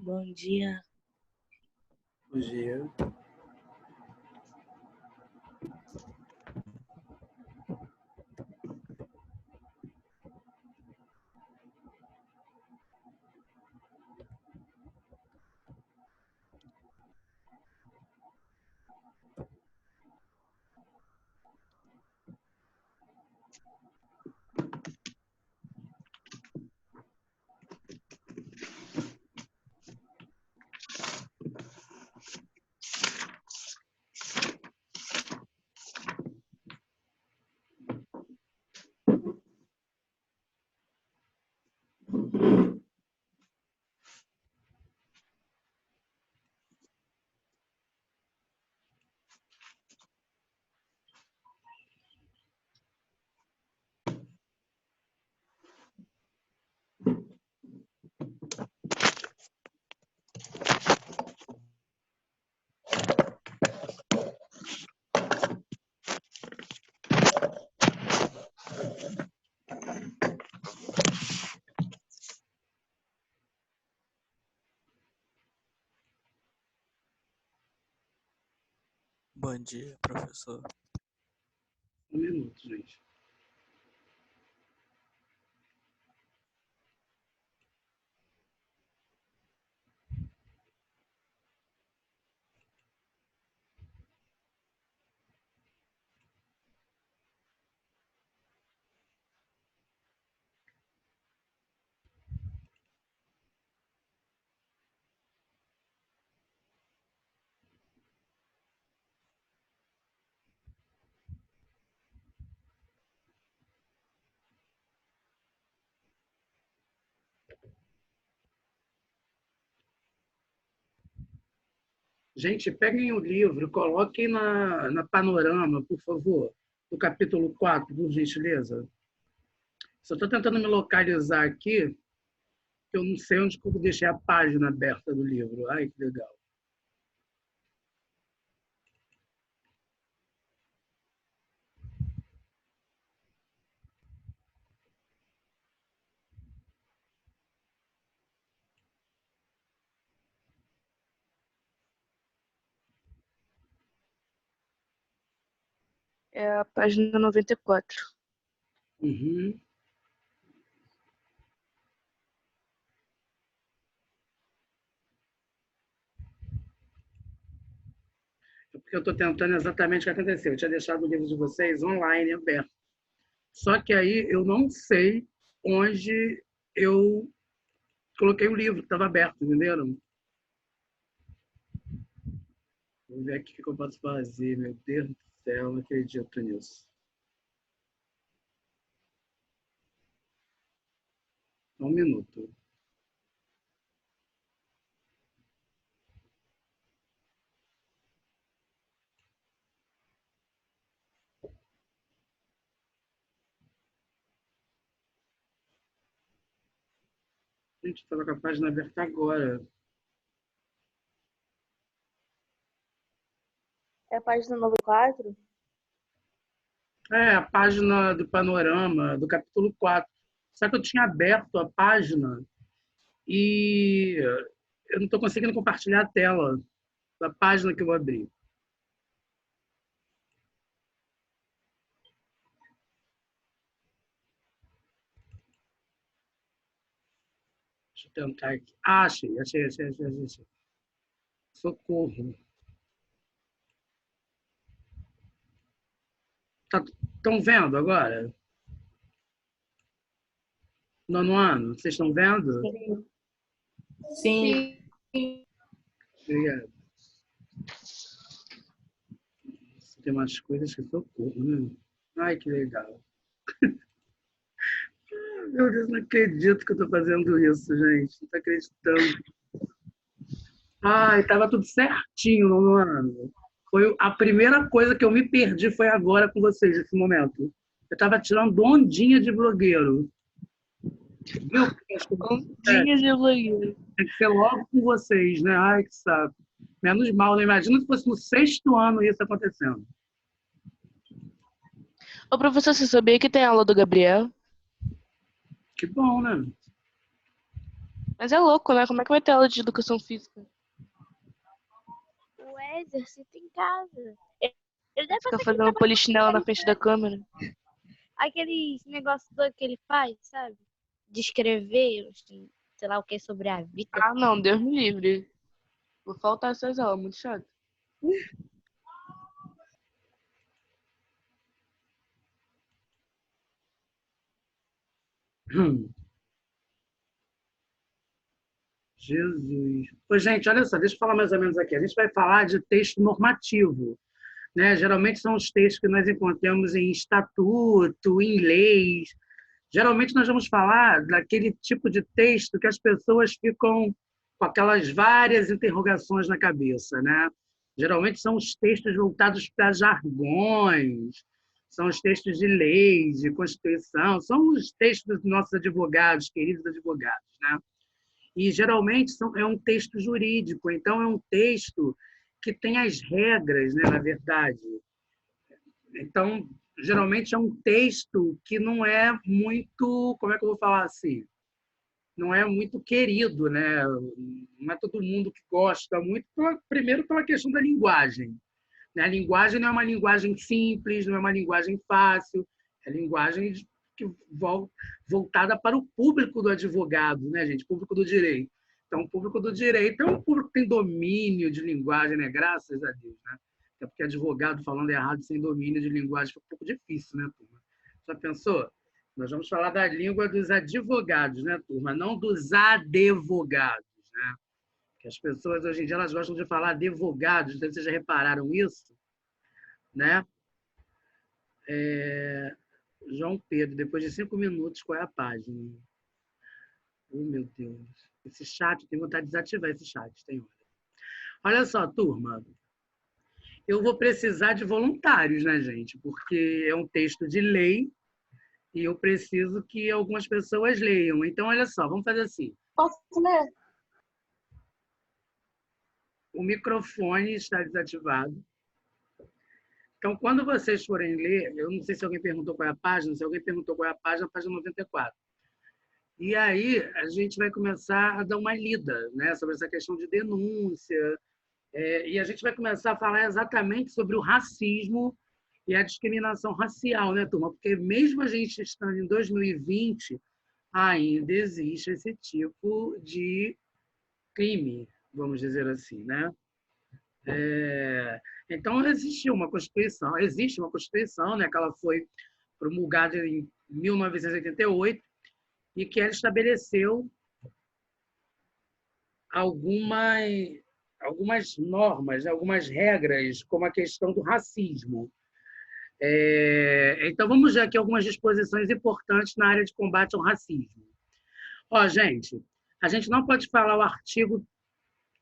Bom dia. Bom dia. Bom dia, professor. Um minuto, gente. Gente, peguem o livro, coloquem na panorama, por favor, do capítulo 4, por gentileza. Só estou tentando me localizar aqui, que eu não sei onde que eu deixei a página aberta do livro. Ai, que legal. É a página 94. Uhum. É porque eu estou tentando exatamente o que aconteceu. Eu tinha deixado o livro de vocês online, aberto. Só que aí eu não sei onde eu coloquei o livro, que estava aberto, entenderam? Vou ver aqui o que eu posso fazer. Meu Deus do céu, não acredito nisso. Um minuto. Gente, estava com a página aberta agora. É a página 94? É, a página do panorama, do capítulo 4. Só que eu tinha aberto a página e eu não estou conseguindo compartilhar a tela da página que eu abri. Deixa eu tentar aqui. Ah, achei. Socorro. Estão vendo agora? Nono ano, vocês estão vendo? Sim. Obrigado. Tem umas coisas que socorro, né? Ai, que legal. Meu Deus, não acredito que eu estou fazendo isso, gente. Não estou acreditando. Ai, estava tudo certinho no ano. Foi a primeira coisa que eu me perdi foi agora com vocês, nesse momento. Eu estava tirando ondinha de blogueiro. Viu? Ondinha de blogueiro. Tem que ser logo com vocês, né? Ai, que saco. Menos mal, não imagina se fosse no 6º ano isso acontecendo. Ô, professor, você sabia que tem aula do Gabriel? Que bom, né? Mas é louco, né? Como é que vai ter aula de educação física? O exercício em casa. Ele deve Fica fazer aquele fazendo trabalho polichinela na frente da câmera. aquele negócio todo que ele faz, sabe? De escrever, assim, sei lá o que, sobre a vida. Ah, não, Deus me livre. Vou faltar essas aulas, muito chato. Hum, Jesus. Ô, gente, olha só, deixa eu falar mais ou menos aqui. A gente vai falar de texto normativo, né? Geralmente são os textos que nós encontramos em estatuto, em leis. Geralmente nós vamos falar daquele tipo de texto que as pessoas ficam com aquelas várias interrogações na cabeça, né? Geralmente são os textos voltados para jargões, são os textos de leis, de Constituição, são os textos dos nossos advogados, queridos advogados, né? E geralmente é um texto jurídico, então é um texto que tem as regras, né, na verdade. Então, geralmente é um texto que não é muito, como é que eu vou falar assim? Não é muito querido, né? Não é todo mundo que gosta muito, primeiro pela questão da linguagem. Né? A linguagem não é uma linguagem simples, não é uma linguagem fácil, é linguagem voltada para o público do advogado, né, gente? Público do direito. Então, o público do direito é um público que tem domínio de linguagem, né? Graças a Deus, né? Até porque advogado falando errado sem domínio de linguagem fica um pouco difícil, né, turma? Já pensou? Nós vamos falar da língua dos advogados, né, turma? Não dos advogados, né? Que as pessoas hoje em dia elas gostam de falar advogados, vocês já repararam isso, né? João Pedro, depois de 5 minutos, qual é a página? Oh, meu Deus. Esse chat, tenho vontade de desativar esse chat, tem hora. Olha só, turma, eu vou precisar de voluntários, né, gente? Porque é um texto de lei e eu preciso que algumas pessoas leiam. Então, olha só, vamos fazer assim. Posso ler? O microfone está desativado. Então, quando vocês forem ler, eu não sei se alguém perguntou qual é a página, se alguém perguntou qual é a página 94. E aí a gente vai começar a dar uma lida, né, sobre essa questão de denúncia, e a gente vai começar a falar exatamente sobre o racismo e a discriminação racial, né, turma? Porque mesmo a gente estando em 2020, ainda existe esse tipo de crime, vamos dizer assim, né? Então, existe uma Constituição, né, que ela foi promulgada em 1988 e que ela estabeleceu algumas normas, algumas regras, como a questão do racismo. Então, vamos ver aqui algumas disposições importantes na área de combate ao racismo. Ó, gente, a gente não pode falar o artigo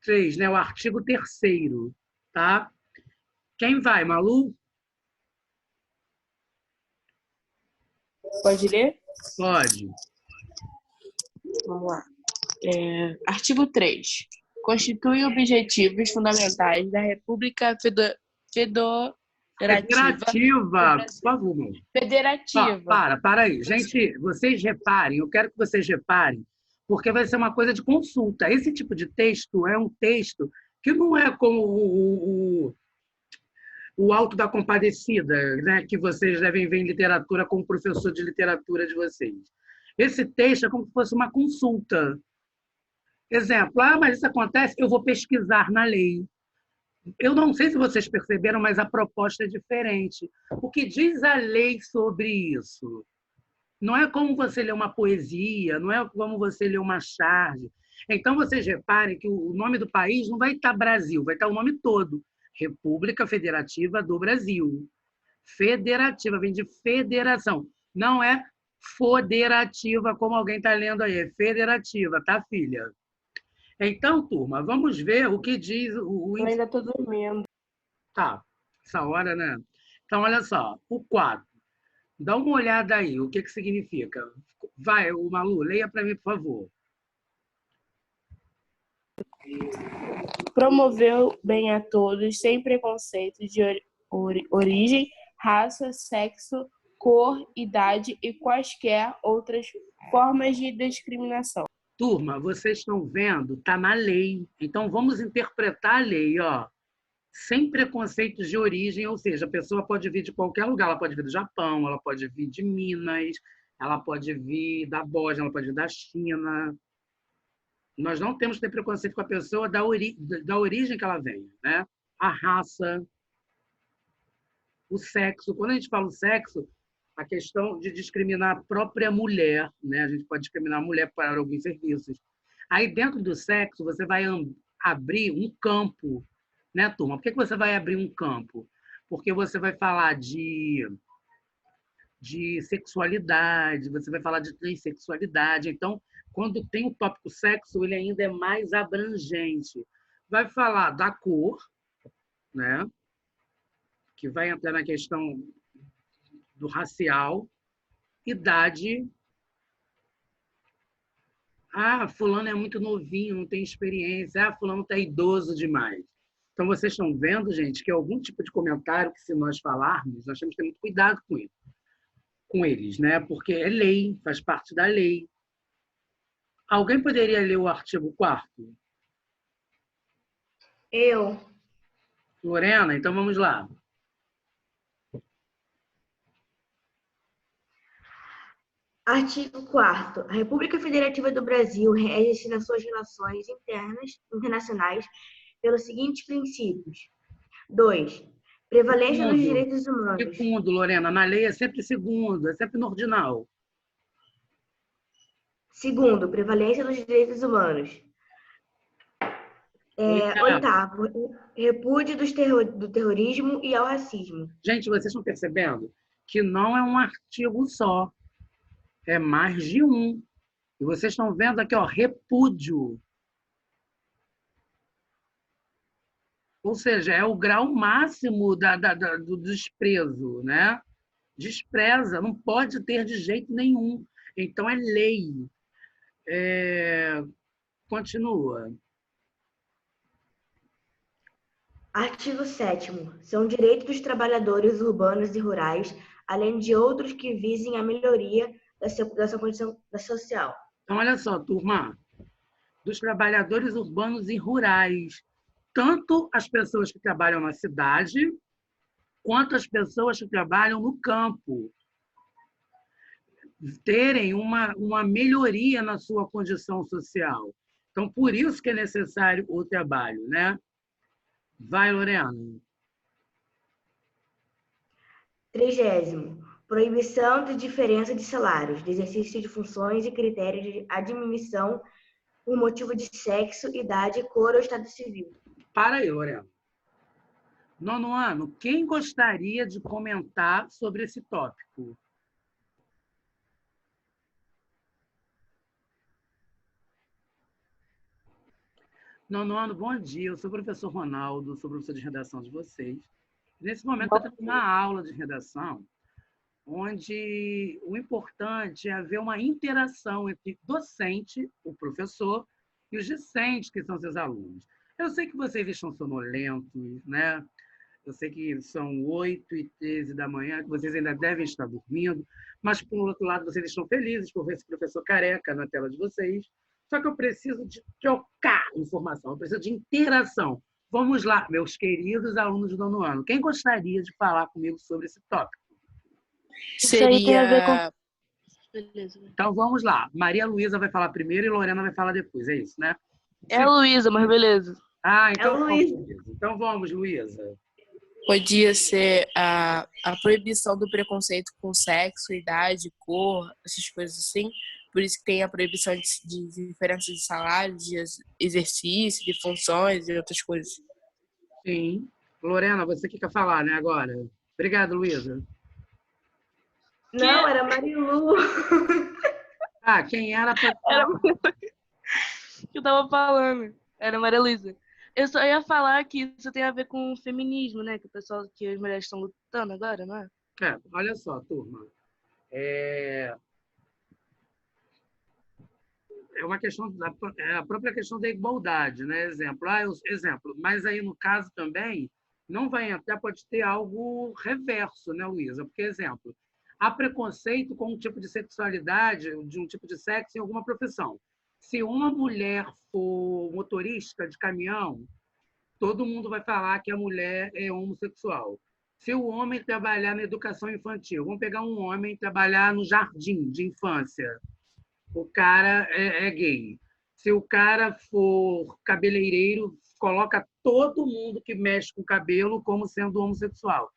3, né, o artigo 3º, tá? Quem vai, Malu? Pode ler? Pode. Vamos lá. Artigo 3. Constitui objetivos fundamentais da República Federativa. Federativa, por favor, Malu. Federativa. Para aí. Gente, vocês reparem, eu quero que vocês reparem, porque vai ser uma coisa de consulta. Esse tipo de texto é um texto que não é como o Alto da Compadecida, né, que vocês devem ver em literatura como professor de literatura de vocês. Esse texto é como se fosse uma consulta. Exemplo, mas isso acontece, eu vou pesquisar na lei. Eu não sei se vocês perceberam, mas a proposta é diferente. O que diz a lei sobre isso? Não é como você lê uma poesia, não é como você lê uma charge. Então, vocês reparem que o nome do país não vai estar Brasil, vai estar o nome todo. República Federativa do Brasil. Federativa, vem de federação. Não é foderativa, como alguém está lendo aí. É federativa, tá, filha? Então, turma, vamos ver o que diz o Eu ainda estou dormindo. Tá, essa hora, né? Então, olha só, o 4. Dá uma olhada aí, o que significa? Vai, o Malu, leia para mim, por favor. Promoveu bem a todos, sem preconceito de origem, raça, sexo, cor, idade e quaisquer outras formas de discriminação. Turma, vocês estão vendo, está na lei. Então, vamos interpretar a lei, ó, sem preconceitos de origem, ou seja, a pessoa pode vir de qualquer lugar, ela pode vir do Japão, ela pode vir de Minas, ela pode vir da Bósnia, ela pode vir da China. Nós não temos que ter preconceito com a pessoa da origem que ela vem, né? A raça, o sexo. Quando a gente fala o sexo, a questão de discriminar a própria mulher, né? A gente pode discriminar a mulher para alguns serviços. Aí, dentro do sexo, você vai abrir um campo, né, turma? Por que você vai abrir um campo? Porque você vai falar de sexualidade, você vai falar de transexualidade. Então, quando tem o tópico sexo, ele ainda é mais abrangente. Vai falar da cor, né? Que vai entrar na questão do racial, idade. Ah, fulano é muito novinho, não tem experiência. Ah, fulano está idoso demais. Então, vocês estão vendo, gente, que algum tipo de comentário que, se nós falarmos, nós temos que ter muito cuidado com isso, com eles, né? Porque é lei, faz parte da lei. Alguém poderia ler o artigo 4º? Eu. Lorena, então vamos lá. Artigo 4º. A República Federativa do Brasil rege nas suas relações internacionais pelos seguintes princípios. 2. Prevalência dos direitos humanos. Segundo, Lorena, na lei é sempre segundo, é sempre no ordinal. Segundo, prevalência dos direitos humanos. Oitavo, repúdio do terrorismo e ao racismo. Gente, vocês estão percebendo que não é um artigo só, é mais de um. E vocês estão vendo aqui, ó, repúdio. Ou seja, é o grau máximo do desprezo, né? Despreza, não pode ter de jeito nenhum. Então, é lei. Continua. Artigo 7º. São direitos dos trabalhadores urbanos e rurais, além de outros que visem a melhoria da sua condição social. Então, olha só, turma, dos trabalhadores urbanos e rurais, tanto as pessoas que trabalham na cidade, quanto as pessoas que trabalham no campo, terem uma melhoria na sua condição social. Então, por isso que é necessário o trabalho, né? Vai, Lorena. 30º. Proibição de diferença de salários, de exercício de funções e critérios de admissão por motivo de sexo, idade, cor ou estado civil. Para aí, Lorena. 9º ano, quem gostaria de comentar sobre esse tópico? Nono ano, bom dia. Eu sou o professor Ronaldo, sou professor de redação de vocês. Nesse momento, eu estou tendo uma aula de redação, onde o importante é haver uma interação entre docente, o professor, e os discentes, que são seus alunos. Eu sei que vocês estão sonolentos, né? Eu sei que são 8h13 da manhã, que vocês ainda devem estar dormindo, mas, por outro lado, vocês estão felizes por ver esse professor careca na tela de vocês. Só que eu preciso de trocar informação, eu preciso de interação. Vamos lá, meus queridos alunos do 9º ano. Quem gostaria de falar comigo sobre esse tópico? Isso aí tem a ver com... Beleza. Então, vamos lá. Maria Luísa vai falar primeiro e Lorena vai falar depois, é isso, né? É a Luísa, mas beleza. Ah, então É vamos, Luísa. Luísa. Então vamos, Luísa. Podia ser a proibição do preconceito com sexo, idade, cor, essas coisas assim. Por isso que tem a proibição de diferença de salário, de exercício, de funções e outras coisas. Sim. Lorena, você que quer falar, né, agora? Obrigado, Luísa. Não, era Marilu. Ah, quem era para Era que eu tava falando. Era Maria Luísa. Eu só ia falar que isso tem a ver com o feminismo, né? Que o pessoal, que as mulheres estão lutando agora, não é? Olha só, turma. É uma questão a própria questão da igualdade, né? Exemplo. Mas aí, no caso também, não vai entrar, pode ter algo reverso, né, Luísa? Porque, exemplo, há preconceito com um tipo de sexualidade, de um tipo de sexo em alguma profissão. Se uma mulher for motorista de caminhão, todo mundo vai falar que a mulher é homossexual. Se o homem trabalhar na educação infantil, vamos pegar um homem trabalhar no jardim de infância, o cara é gay. Se o cara for cabeleireiro, coloca todo mundo que mexe com cabelo como sendo homossexual.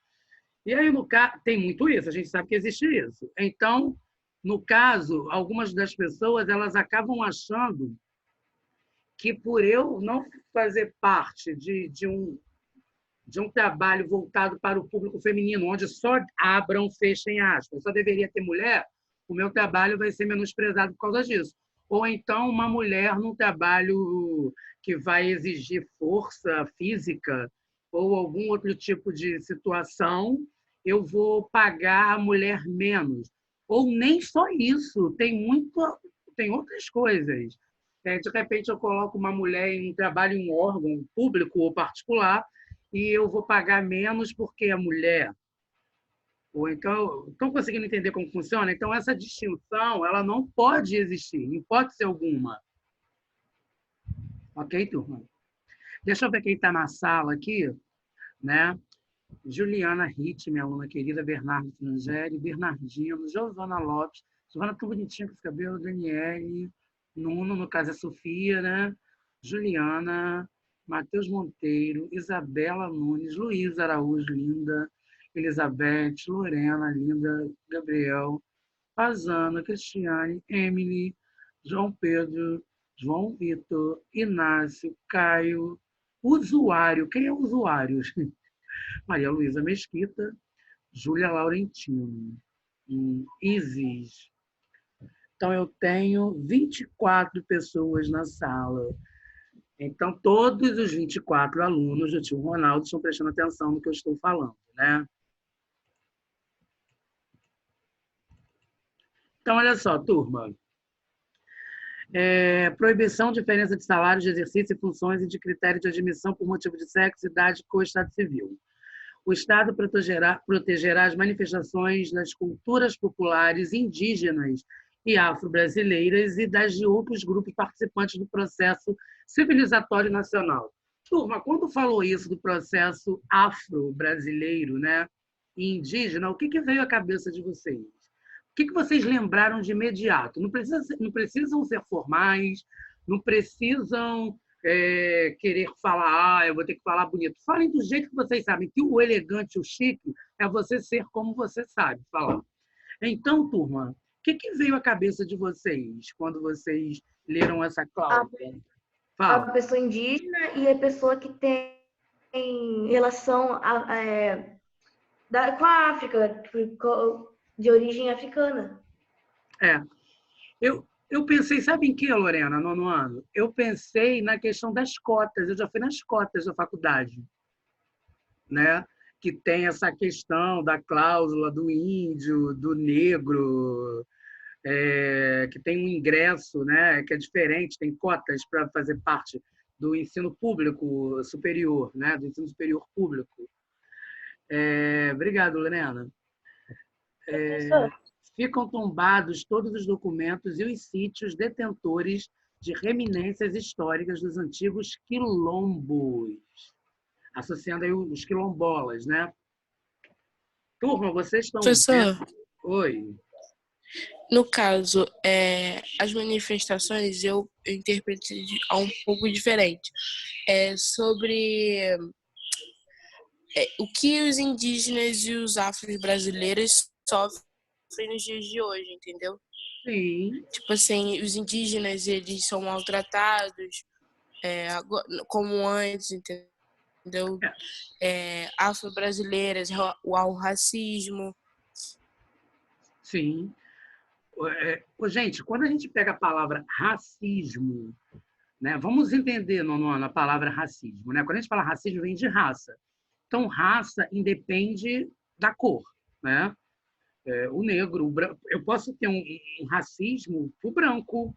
E aí, no caso, tem muito isso, a gente sabe que existe isso. Então, no caso, algumas das pessoas elas acabam achando que por eu não fazer parte de um trabalho voltado para o público feminino, onde só abram, fechem aspas, só deveria ter mulher, o meu trabalho vai ser menosprezado por causa disso. Ou então uma mulher num trabalho que vai exigir força física ou algum outro tipo de situação, eu vou pagar a mulher menos. Ou nem só isso, tem outras coisas. De repente, eu coloco uma mulher em um trabalho em um órgão público ou particular e eu vou pagar menos porque é mulher. Ou então, estão conseguindo entender como funciona? Então, essa distinção ela não pode existir, em hipótese alguma. Ok, turma? Deixa eu ver quem está na sala aqui, né? Juliana Ritt, minha aluna querida, Bernardo Frangeri, Bernardino, Giovana Lopes. Giovana tão bonitinha com esse cabelo, Daniele, Nuno, no caso é Sofia, né? Juliana, Matheus Monteiro, Isabela Nunes, Luísa Araújo, linda, Elizabeth, Lorena, linda, Gabriel, Fazana, Cristiane, Emily, João Pedro, João Vitor, Inácio, Caio, usuário. Quem é o usuário? Maria Luísa Mesquita, Júlia Laurentino, Isis. Então, eu tenho 24 pessoas na sala. Então, todos os 24 alunos do tio Ronaldo estão prestando atenção no que eu estou falando, né? Então, olha só, turma. Proibição, diferença de salários de exercício e funções e de critério de admissão por motivo de sexo, idade ou estado civil. O Estado protegerá as manifestações das culturas populares indígenas e afro-brasileiras e das de outros grupos participantes do processo civilizatório nacional. Turma, quando falou isso do processo afro-brasileiro, né, e indígena, o que veio à cabeça de vocês? O que vocês lembraram de imediato? Não precisam ser formais, não precisam querer falar, eu vou ter que falar bonito. Falem do jeito que vocês sabem, que o elegante, o chique, é você ser como você sabe falar. Então, turma, o que veio à cabeça de vocês quando vocês leram essa cláusula? A pessoa indígena e a pessoa que tem relação com a África, de origem africana. Eu pensei, sabe em que, Lorena, nono ano? Eu pensei na questão das cotas. Eu já fui nas cotas da faculdade, né? Que tem essa questão da cláusula do índio, do negro, que tem um ingresso, né? Que é diferente, tem cotas para fazer parte do ensino público superior, né? Do ensino superior público. Obrigado, Lorena. Ficam tombados todos os documentos e os sítios detentores de reminências históricas dos antigos quilombos, associando aí os quilombolas, né? Turma, vocês estão... Professor, Oi. no caso, as manifestações eu interpretei um pouco diferente. Sobre o que os indígenas e os afro-brasileiros sofrem nos dias de hoje, entendeu? Sim. Tipo assim, os indígenas, eles são maltratados como antes, entendeu? Afro-brasileiras, ao racismo. Sim. Gente, quando a gente pega a palavra racismo, né, vamos entender a palavra racismo, né? Quando a gente fala racismo, vem de raça. Então, raça independe da cor, né? O negro, o branco. Eu posso ter um racismo para o branco,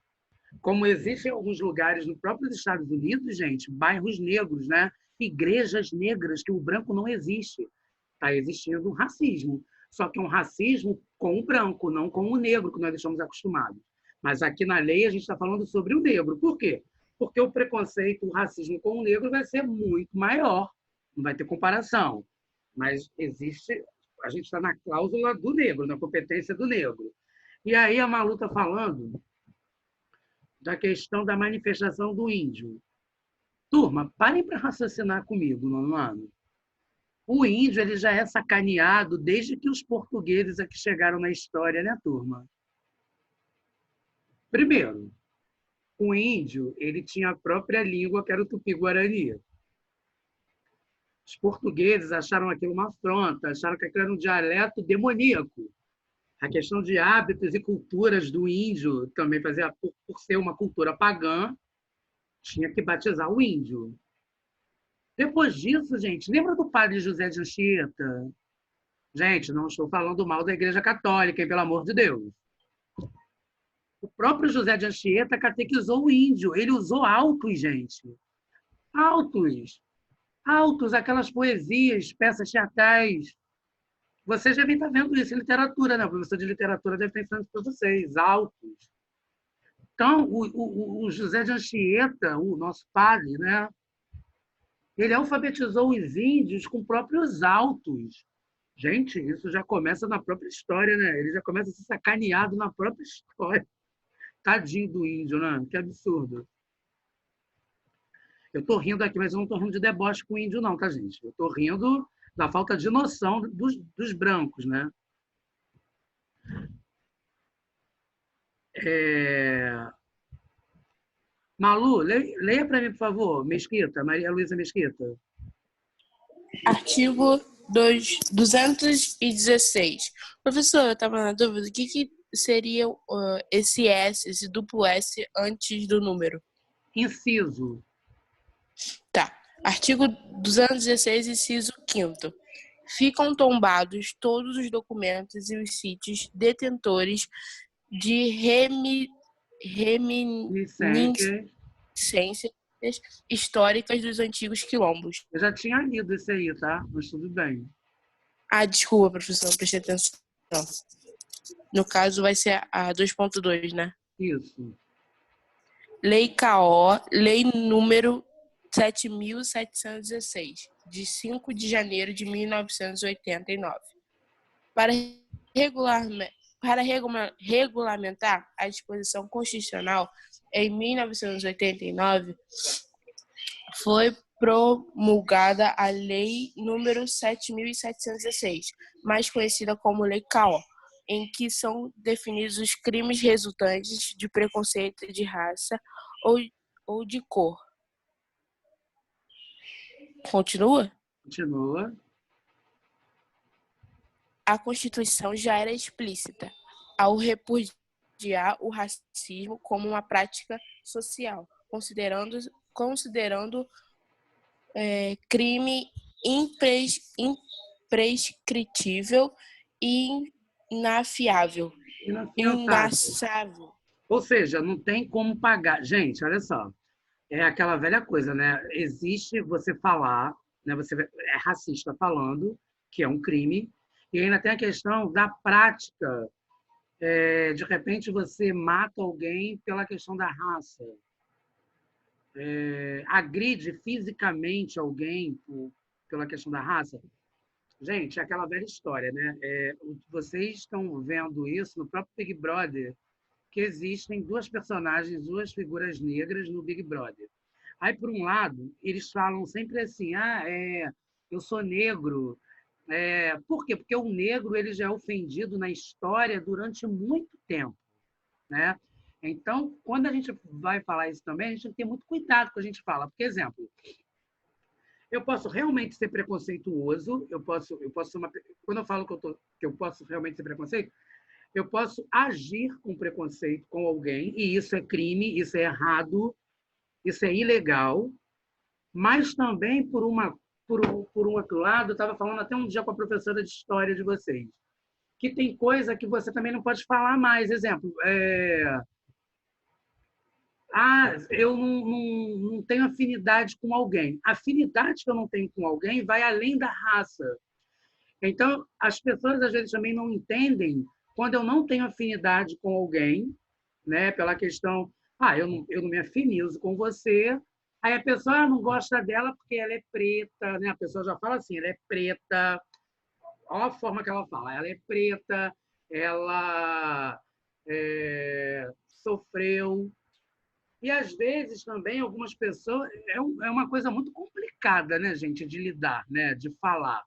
como existe em alguns lugares no próprio Estados Unidos, gente, bairros negros, né? Igrejas negras, que o branco não existe. Está existindo um racismo. Só que é um racismo com o branco, não com o negro, que nós estamos acostumados. Mas aqui na lei a gente está falando sobre o negro. Por quê? Porque o preconceito, o racismo com o negro vai ser muito maior, não vai ter comparação. Mas existe, a gente está na cláusula do negro, na competência do negro. E aí a Malu está falando da questão da manifestação do índio. Turma, parem para raciocinar comigo, nono ano. O índio ele já é sacaneado desde que os portugueses aqui chegaram na história, né, turma? Primeiro, o índio ele tinha a própria língua, que era o tupi-guarani. Os portugueses acharam aquilo uma afronta, acharam que aquilo era um dialeto demoníaco. A questão de hábitos e culturas do índio também fazia, por ser uma cultura pagã, tinha que batizar o índio. Depois disso, gente, lembra do padre José de Anchieta? Gente, não estou falando mal da Igreja Católica, hein, pelo amor de Deus. O próprio José de Anchieta catequizou o índio. Ele usou autos, gente. Autos. Autos, aquelas poesias, peças teatrais. Vocês devem estar vendo isso em literatura, né? O professor de literatura deve estar ensinando para vocês. Autos. Então, o José de Anchieta, o nosso padre, né? Ele alfabetizou os índios com próprios autos. Gente, isso já começa na própria história, né? Ele já começa a ser sacaneado na própria história. Tadinho do índio, né? Que absurdo. Eu estou rindo aqui, mas eu não estou rindo de deboche com o índio, não, tá, gente? Eu estou rindo da falta de noção dos brancos, né? Malu, leia para mim, por favor, Mesquita, Maria Luísa Mesquita. Artigo 216. Professor, eu estava na dúvida, o que seria esse S, esse duplo S antes do número? Inciso. Tá. Artigo 216, inciso 5º. Ficam tombados todos os documentos e os sítios detentores de reminiscências históricas dos antigos quilombos. Eu já tinha lido isso aí, tá? Mas tudo bem. Desculpa, professor, não prestei atenção. No caso, vai ser a 2.2, né? Isso. Lei KO, Lei número 7.716, de 5 de janeiro de 1989. Para regulamentar a disposição constitucional, em 1989, foi promulgada a Lei número 7.716, mais conhecida como Lei KO, em que são definidos os crimes resultantes de preconceito de raça ou de cor. Continua? Continua. A Constituição já era explícita ao repudiar o racismo como uma prática social, considerando crime imprescritível e inafiável. Inafiável. Ou seja, não tem como pagar. Gente, olha só. É aquela velha coisa, né? Existe você falar, né? Você é racista falando, que é um crime, e ainda tem a questão da prática. De repente, você mata alguém pela questão da raça. Agride fisicamente alguém pela questão da raça. Gente, é aquela velha história, né? Vocês estão vendo isso no próprio Big Brother, que existem duas personagens, duas figuras negras no Big Brother. Aí, por um lado, eles falam sempre assim, eu sou negro. Por quê? Porque o negro ele já é ofendido na história durante muito tempo, né? Então, quando a gente vai falar isso também, a gente tem que ter muito cuidado com o que a gente fala. Por exemplo, eu posso realmente ser preconceituoso, quando eu falo que eu posso realmente ser preconceito, eu posso agir com preconceito com alguém, e isso é crime, isso é errado, isso é ilegal, mas também, por um outro lado, eu estava falando até um dia com a professora de história de vocês, que tem coisa que você também não pode falar mais. Exemplo, eu não tenho afinidade com alguém. A afinidade que eu não tenho com alguém vai além da raça. Então, as pessoas, às vezes, também não entendem quando eu não tenho afinidade com alguém, né? Pela questão, eu não me afinizo com você. Aí a pessoa não gosta dela porque ela é preta, né? A pessoa já fala assim, ela é preta. Olha a forma que ela fala, ela é preta, ela sofreu. E, às vezes, também, algumas pessoas... É uma coisa muito complicada, né, gente, de lidar, né, de falar.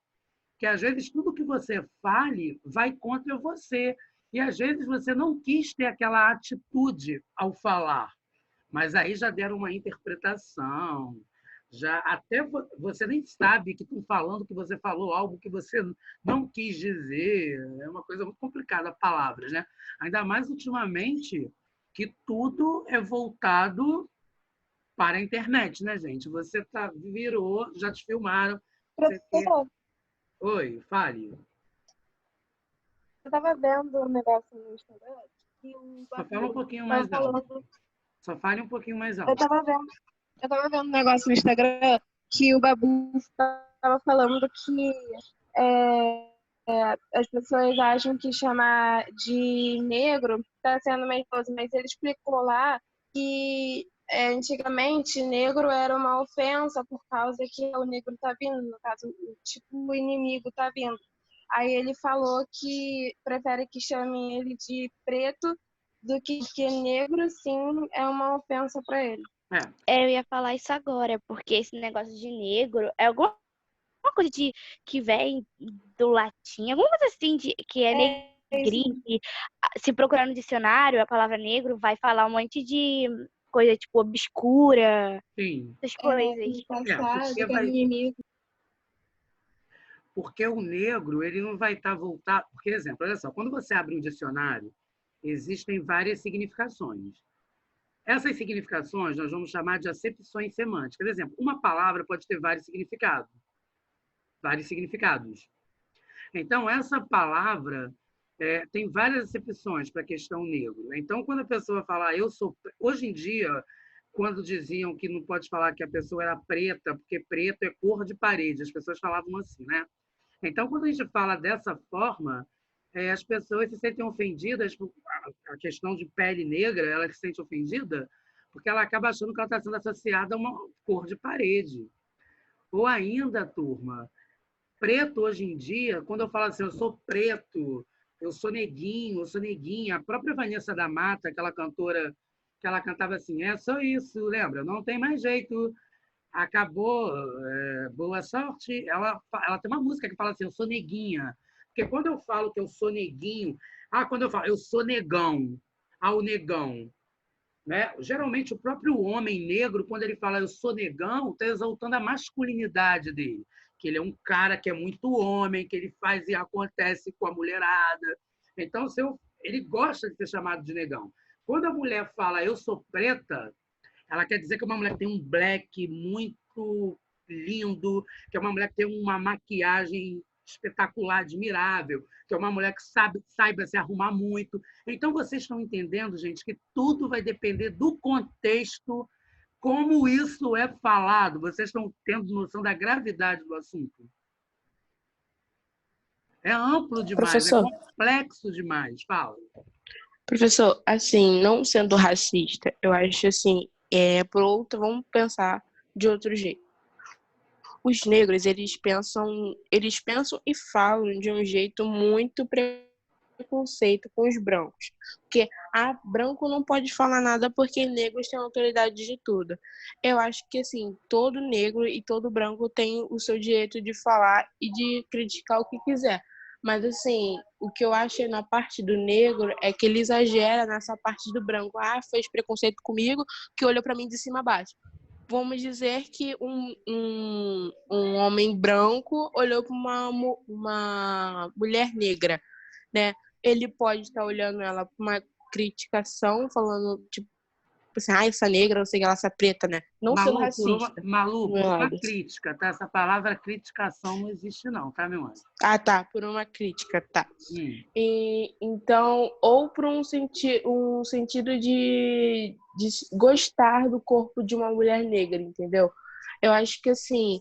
Que, às vezes, tudo que você fale vai contra você. E, às vezes, você não quis ter aquela atitude ao falar. Mas aí já deram uma interpretação. Já até você nem sabe que estão falando que você falou algo que você não quis dizer. É uma coisa muito complicada, palavras, né? Ainda mais ultimamente, que tudo é voltado para a internet, né, gente? Você virou, já te filmaram. Você quer... Professor, Oi, fale. eu tava vendo um negócio no Instagram que o Só fala um Babu pouquinho tava mais alto. falando. Só fale um pouquinho mais Eu alto. tava vendo, eu tava vendo um negócio no Instagram que o Babu tava falando que é, as pessoas acham que chamar de negro tá sendo meio coisa, mas ele explicou lá que antigamente negro era uma ofensa por causa que o negro tá vindo, no caso, tipo, o inimigo tá vindo. Aí ele falou que prefere que chamem ele de preto do que negro, sim, é uma ofensa para ele. Eu ia falar isso agora, porque esse negócio de negro é alguma coisa que vem do latim, alguma coisa assim que é negrinho. E, se procurar no dicionário a palavra negro, vai falar um monte de coisa tipo obscura, Sim. essas coisas. Passado, que é inimigo. Porque o negro, ele não vai estar voltado... Por exemplo, olha só, quando você abre um dicionário, existem várias significações. Essas significações nós vamos chamar de acepções semânticas. Por exemplo, uma palavra pode ter vários significados. Vários significados. Então, essa palavra tem várias acepções para a questão negro. Então, quando a pessoa fala, eu sou... Hoje em dia, quando diziam que não pode falar que a pessoa era preta, porque preto é cor de parede, as pessoas falavam assim, né? Então, quando a gente fala dessa forma, as pessoas se sentem ofendidas por a questão de pele negra, ela se sente ofendida porque ela acaba achando que ela está sendo associada a uma cor de parede. Ou ainda, turma, preto hoje em dia, quando eu falo assim, eu sou preto, eu sou neguinho, eu sou neguinha, a própria Vanessa da Mata, aquela cantora que ela cantava assim, é só isso, lembra? Não tem mais jeito, acabou, boa sorte. Ela tem uma música que fala assim, eu sou neguinha. Porque quando eu falo que eu sou neguinho, quando eu falo, eu sou negão, o negão. Né? Geralmente, o próprio homem negro, quando ele fala eu sou negão, está exaltando a masculinidade dele. Que ele é um cara que é muito homem, que ele faz e acontece com a mulherada. Então, ele gosta de ser chamado de negão. Quando a mulher fala eu sou preta, ela quer dizer que é uma mulher que tem um black muito lindo, que é uma mulher que tem uma maquiagem espetacular, admirável, que é uma mulher que saiba se arrumar muito. Então, vocês estão entendendo, gente, que tudo vai depender do contexto, como isso é falado. Vocês estão tendo noção da gravidade do assunto? É amplo demais, Professor. É complexo demais. Fala. Professor, assim, não sendo racista, eu acho assim, por outro, vamos pensar de outro jeito. Os negros, eles pensam e falam de um jeito muito preconceito com os brancos. Porque branco não pode falar nada porque negros têm autoridade de tudo. Eu acho que, assim, todo negro e todo branco tem o seu direito de falar e de criticar o que quiser. Mas, assim, o que eu acho na parte do negro é que ele exagera nessa parte do branco. Fez preconceito comigo, que olhou para mim de cima a baixo. Vamos dizer que um homem branco olhou para uma mulher negra, né? Ele pode estar olhando ela com uma criticação, falando, tipo assim, essa negra, não sei o que, essa preta, né? Não sendo racista. Por uma crítica, tá? Essa palavra criticação não existe não, tá, meu anjo? Tá, por uma crítica, tá. E, então, ou por um sentido de gostar do corpo de uma mulher negra, entendeu? Eu acho que, assim,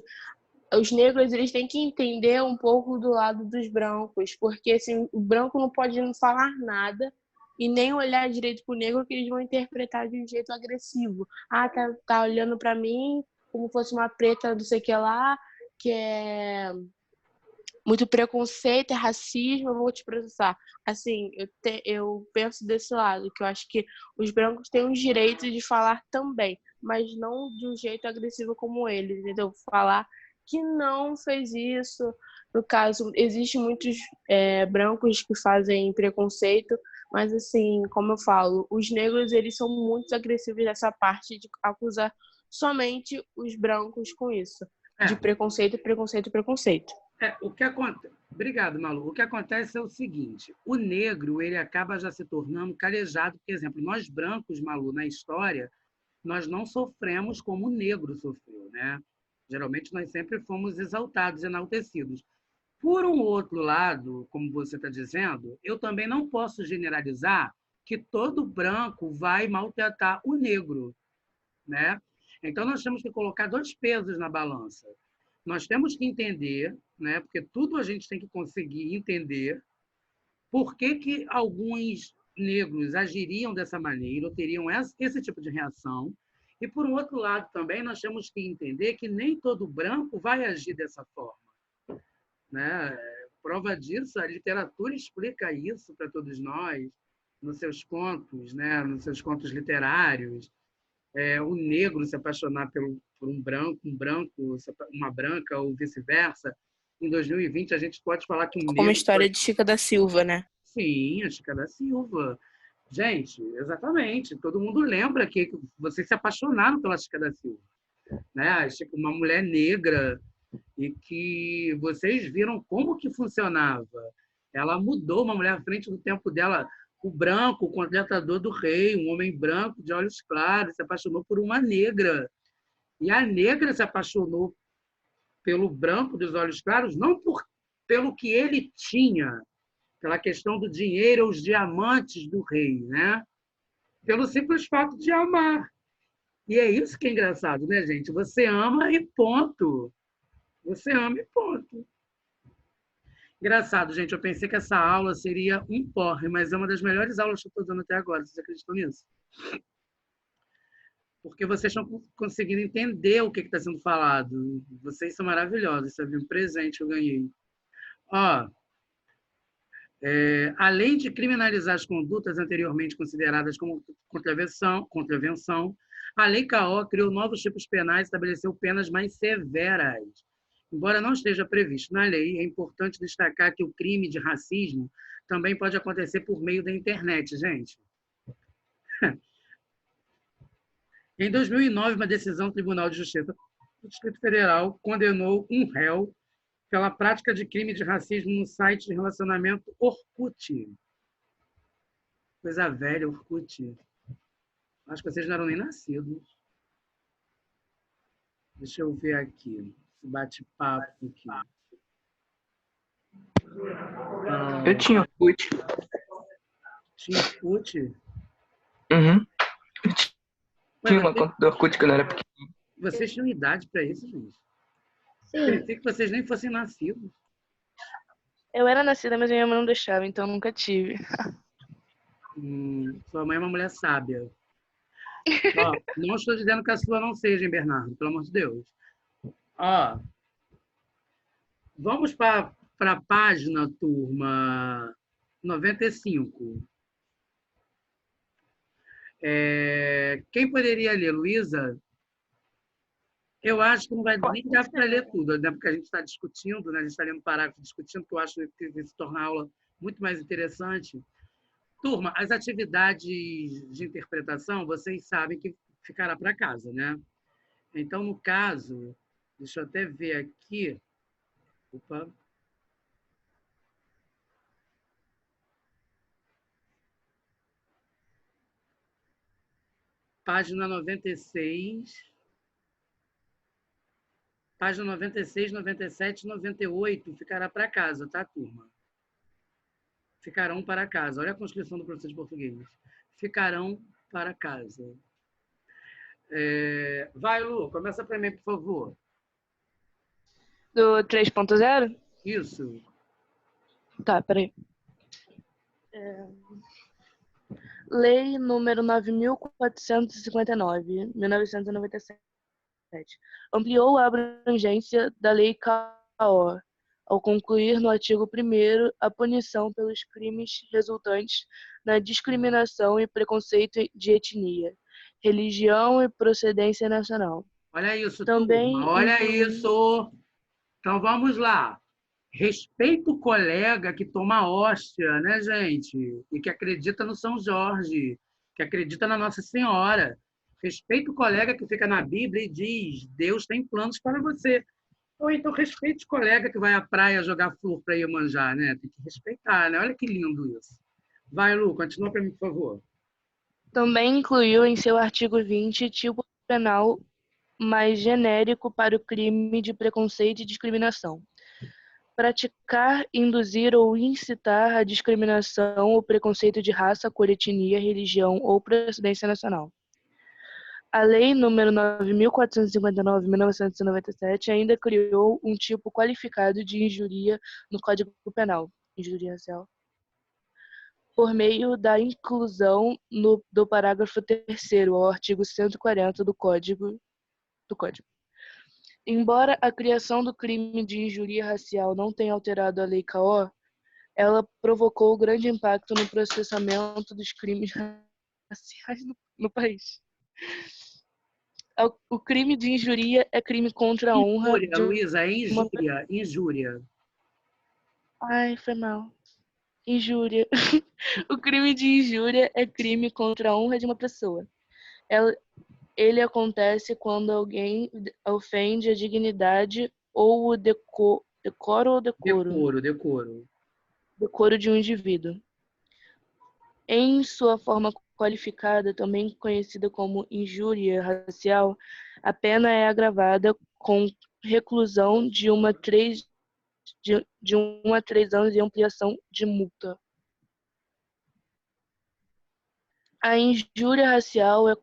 os negros, eles têm que entender um pouco do lado dos brancos, porque, assim, o branco não pode não falar nada, e nem olhar direito pro negro que eles vão interpretar de um jeito agressivo. Ah, tá olhando pra mim como fosse uma preta não sei o que lá, que é muito preconceito, é racismo, eu vou te processar. Assim, eu penso desse lado, que eu acho que os brancos têm os direitos de falar também, mas não de um jeito agressivo como eles, entendeu? Falar que não fez isso. No caso, existem muitos brancos que fazem preconceito, mas assim, como eu falo, os negros, eles são muito agressivos nessa parte de acusar somente os brancos com isso, de É, preconceito, preconceito, preconceito. o que acontece... Obrigado, Malu. O que acontece é o seguinte, o negro, ele acaba já se tornando calejado. Por exemplo, nós brancos, Malu, na história, nós não sofremos como o negro sofreu, né? Geralmente, nós sempre fomos exaltados, enaltecidos. Por um outro lado, como você está dizendo, eu também não posso generalizar que todo branco vai maltratar o negro, né? Então, nós temos que colocar dois pesos na balança. Nós temos que entender, né? Porque tudo a gente tem que conseguir entender por que que alguns negros agiriam dessa maneira ou teriam esse tipo de reação. E, por um outro lado, também nós temos que entender que nem todo branco vai agir dessa forma, né? Prova disso, a literatura explica isso para todos nós, nos seus contos, né? Nos seus contos literários. O negro se apaixonar por um branco, uma branca ou vice-versa. Em 2020, a gente pode falar que um Como a negro... história de Chica da Silva, né? Sim, a Chica da Silva. Gente, exatamente. Todo mundo lembra que vocês se apaixonaram pela Chica da Silva, né? Uma mulher negra e que vocês viram como que funcionava. Ela mudou, uma mulher à frente do tempo dela. O branco, o contratador do rei, um homem branco de olhos claros, se apaixonou por uma negra. E a negra se apaixonou pelo branco dos olhos claros, não pelo que ele tinha, pela questão do dinheiro ou os diamantes do rei, né? Pelo simples fato de amar. E é isso que é engraçado, né, gente? Você ama e ponto. Você ama e ponto. Engraçado, gente. Eu pensei que essa aula seria um porre, mas é uma das melhores aulas que eu estou dando até agora. Vocês acreditam nisso? Porque vocês estão conseguindo entender o que está sendo falado. Vocês são maravilhosos. Isso é um presente que eu ganhei. Ó, além de criminalizar as condutas anteriormente consideradas como contravenção, a Lei CAO criou novos tipos penais e estabeleceu penas mais severas. Embora não esteja previsto na lei, é importante destacar que o crime de racismo também pode acontecer por meio da internet, gente. Em 2009, uma decisão do Tribunal de Justiça do Distrito Federal condenou um réu pela prática de crime de racismo no site de relacionamento Orkut. Coisa velha, Orkut. Acho que vocês não eram nem nascidos. Deixa eu ver aqui. Esse bate-papo aqui. Eu tinha Orkut. Tinha Orkut? Uhum. Tinha uma Ué, conta do Orkut quando eu era pequeno. vocês tinham idade para isso, gente? Sim. Pensei que vocês nem fossem nascidos. Eu era nascida, mas minha mãe não deixava, então eu nunca tive. Sua mãe é uma mulher sábia. Ó, não estou dizendo que a sua não seja, hein, Bernardo? Pelo amor de Deus. Ó, vamos para a página, turma 95. Quem poderia ler, Luísa? Eu acho que não vai nem dar para ler tudo, né? Porque a gente está discutindo, né? A gente está lendo parágrafo discutindo, que eu acho que isso torna a aula muito mais interessante. Turma, as atividades de interpretação, vocês sabem que ficará para casa, né? Então, no caso, deixa eu até ver aqui. Opa. Página 96. Página 96, 97 e 98 ficará para casa, tá, turma? Ficarão para casa. Olha a Constituição do professor de português. Ficarão para casa. Vai, Lu, começa para mim, por favor. Do 3.0? Isso. Tá, peraí. Lei número 9.459, 1997, ampliou a abrangência da Lei CAO, ao concluir no artigo 1º a punição pelos crimes resultantes na discriminação e preconceito de etnia, religião e procedência nacional. Olha isso, Também turma, olha inclui- isso. Então vamos lá. Respeita o colega que toma hóstia, né, gente? E que acredita no São Jorge, que acredita na Nossa Senhora. Respeita o colega que fica na Bíblia e diz: Deus tem planos para você. Ou então respeite o colega que vai à praia jogar flor para Iemanjá, né? Tem que respeitar, né? Olha que lindo isso. Vai, Lu, continua para mim, por favor. Também incluiu em seu artigo 20 tipo penal mais genérico para o crime de preconceito e discriminação. Praticar, induzir ou incitar a discriminação ou preconceito de raça, cor, etnia, religião ou procedência nacional. A Lei nº 9.459, 1997 ainda criou um tipo qualificado de injúria no Código Penal, injúria racial, por meio da inclusão do parágrafo 3º ao artigo 140 do Código. Embora a criação do crime de injúria racial não tenha alterado a Lei CAO, ela provocou grande impacto no processamento dos crimes raciais no país. O crime de injúria é crime contra a honra Injúria, de Luísa, é uma... injúria, injúria. Ai, foi mal. Injúria. O crime de injúria é crime contra a honra de uma pessoa. Ele acontece quando alguém ofende a dignidade ou o decoro de um indivíduo. Em sua forma qualificada, também conhecida como injúria racial, a pena é agravada com reclusão de 1 a 3 anos e ampliação de multa. A injúria racial é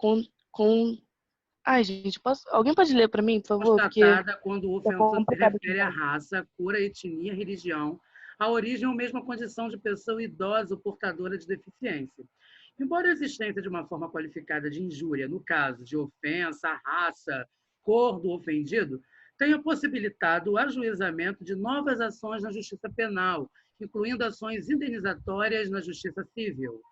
Ai, gente, alguém pode ler para mim, por favor? Porque Constatada quando o é ofensor se complicado. refere à raça, cor, etnia, religião, a origem ou mesmo a condição de pessoa idosa ou portadora de deficiência. Embora a existência de uma forma qualificada de injúria, no caso de ofensa à raça, cor do ofendido, tenha possibilitado o ajuizamento de novas ações na justiça penal, incluindo ações indenizatórias na justiça civil.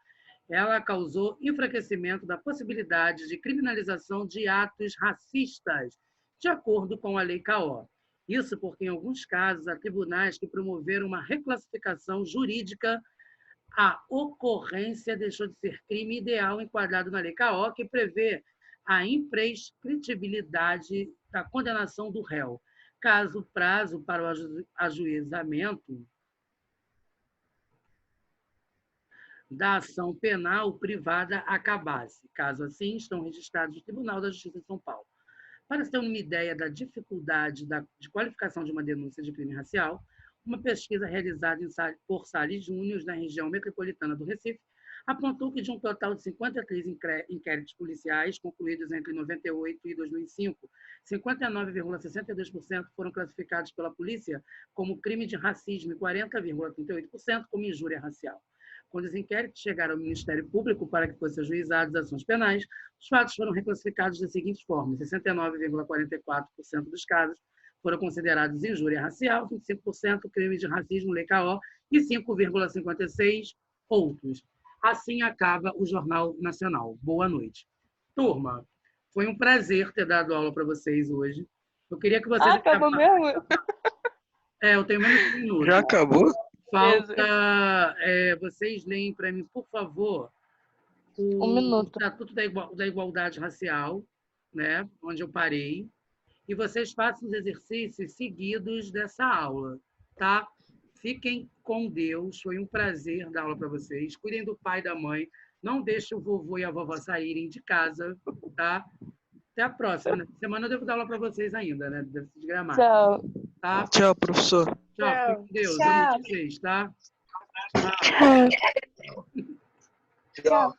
Ela causou enfraquecimento da possibilidade de criminalização de atos racistas, de acordo com a Lei CAO. Isso porque, em alguns casos, há tribunais que promoveram uma reclassificação jurídica. A ocorrência deixou de ser crime ideal enquadrado na Lei CAO, que prevê a imprescritibilidade da condenação do réu, caso o prazo para o ajuizamento da ação penal privada acabasse. Caso assim, estão registrados no Tribunal da Justiça de São Paulo. Para se ter uma ideia da dificuldade de qualificação de uma denúncia de crime racial, uma pesquisa realizada por Salles Júnior, na região metropolitana do Recife, apontou que de um total de 53 inquéritos policiais concluídos entre 98 e 2005, 59,62% foram classificados pela polícia como crime de racismo e 40,38% como injúria racial. Quando os inquéritos chegaram ao Ministério Público para que fossem ajuizados ações penais, os fatos foram reclassificados da seguinte forma: 69,44% dos casos foram considerados injúria racial, 25% crime de racismo, Lei CAO, e 5,56% outros. Assim acaba o Jornal Nacional. Boa noite. Turma, foi um prazer ter dado aula para vocês hoje. Eu queria que vocês... Acabou mesmo? Eu tenho menos de um minuto. Já acabou? Falta... vocês leem para mim, por favor, o Estatuto da Igualdade Racial, né, onde eu parei, e vocês façam os exercícios seguidos dessa aula, tá? Fiquem com Deus, foi um prazer dar aula para vocês. Cuidem do pai e da mãe, não deixem o vovô e a vovó saírem de casa, tá? Até a próxima. Né? Semana eu devo dar aula para vocês ainda, né? Deve ser de gramática. Tchau. Tá? Tchau, professor. Tchau, fiquem com Deus. Tchau. Amo vocês, tá? Tchau.